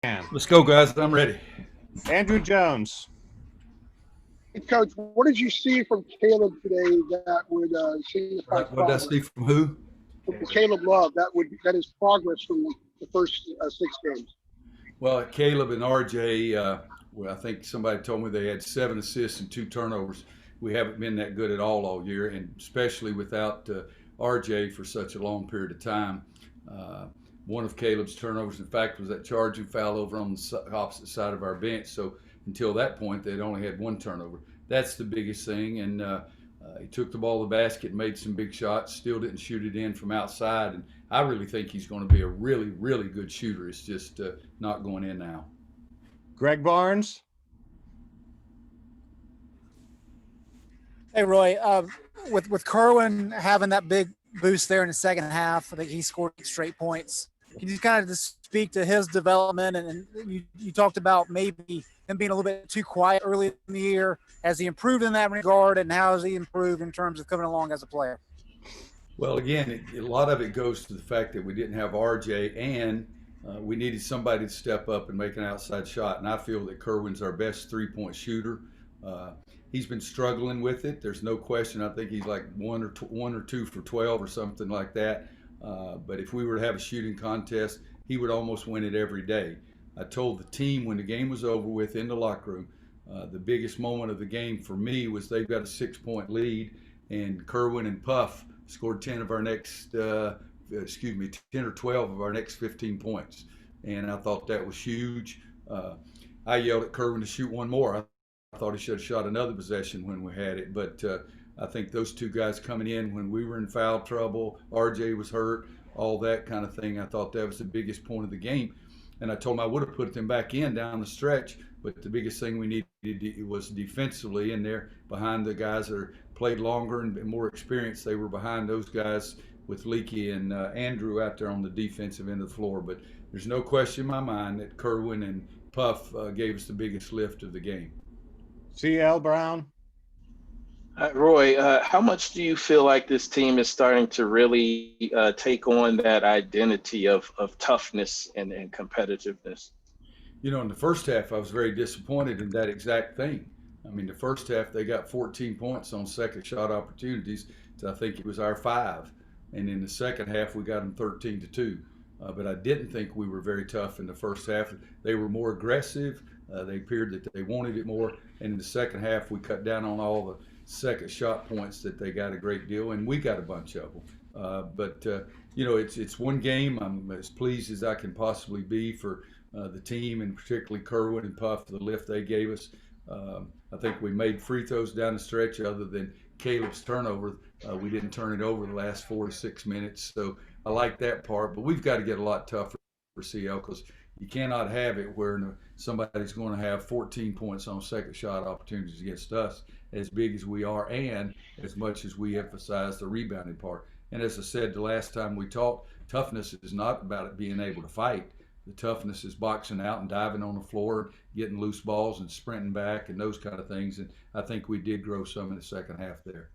Let's go, guys. I'm ready. Andrew Jones. Hey, Coach, what did you see from Caleb today that would signify What did I see from who? From Caleb Love, that is progress from the first 6 games. Well, Caleb and RJ, I think somebody told me they had 7 assists and 2 turnovers. We haven't been that good at all year, and especially without RJ for such a long period of time. One of Caleb's turnovers, in fact, was that charging foul over on the opposite side of our bench. So until that point, they'd only had 1 turnover. That's the biggest thing. And he took the ball to the basket, made some big shots, still didn't shoot it in from outside. And I really think he's going to be a really, really good shooter. It's just not going in now. Greg Barnes. Hey, Roy, with Kerwin having that big boost there in the second half, I think he scored 8 straight points. Can you kind of just speak to his development? And you talked about maybe him being a little bit too quiet early in the year. Has he improved in that regard, and how has he improved in terms of coming along as a player? Well, again, a lot of it goes to the fact that we didn't have RJ, and we needed somebody to step up and make an outside shot. And I feel that Kerwin's our best 3-point shooter. He's been struggling with it. There's no question. I think he's like 1 or 2 for 12 or something like that. But if we were to have a shooting contest, he would almost win it every day. I told the team when the game was over with in the locker room, the biggest moment of the game for me was they've got a 6-point lead, and Kerwin and Puff scored 10 or 12 of our next 15 points. And I thought that was huge. I yelled at Kerwin to shoot one more. I thought he should have shot another possession when we had it. But I think those 2 guys coming in when we were in foul trouble, RJ was hurt, all that kind of thing, I thought that was the biggest point of the game. And I told him I would have put them back in down the stretch, but the biggest thing we needed was defensively in there behind the guys that played longer and more experienced. They were behind those guys with Leakey and Andrew out there on the defensive end of the floor. But there's no question in my mind that Kerwin and Puff gave us the biggest lift of the game. C.L. Brown. Roy, how much do you feel like this team is starting to really take on that identity of toughness and competitiveness? You know, in the first half, I was very disappointed in that exact thing. I mean, the first half, they got 14 points on second shot opportunities. So I think it was our 5. And in the second half, we got them 13-2. But I didn't think we were very tough in the first half. They were more aggressive. They appeared that they wanted it more. And in the second half, we cut down on all the second shot points that they got a great deal, and we got a bunch of them. But you know, it's one game. I'm as pleased as I can possibly be for the team, and particularly Kerwin and Puff, the lift they gave us. I think we made free throws down the stretch. Other than Caleb's turnover, we didn't turn it over the last 4 to 6 minutes. So I like that part, but we've got to get a lot tougher for CL, because you cannot have it where somebody's going to have 14 points on second shot opportunities against us, as big as we are and as much as we emphasize the rebounding part. And as I said the last time we talked, toughness is not about it being able to fight. The toughness is boxing out and diving on the floor, getting loose balls and sprinting back and those kind of things. And I think we did grow some in the second half there.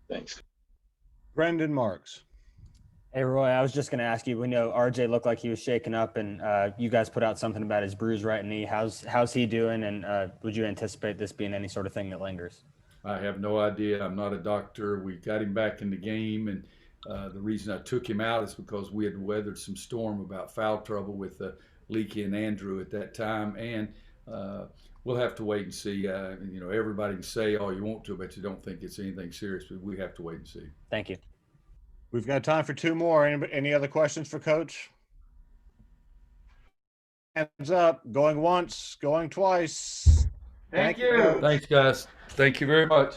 Thanks. Brendan Marks. Hey, Roy, I was just going to ask you, we know RJ looked like he was shaken up, and you guys put out something about his bruised right knee. How's he doing, and would you anticipate this being any sort of thing that lingers? I have no idea. I'm not a doctor. We got him back in the game, and the reason I took him out is because we had weathered some storm about foul trouble with Leakey and Andrew at that time, and we'll have to wait and see. You know, everybody can say all you want to, but you don't think it's anything serious, but we have to wait and see. Thank you. We've got time for 2 more. Any other questions for Coach? Hands up. Going once, going twice. Thank you. Thanks, guys. Thank you very much.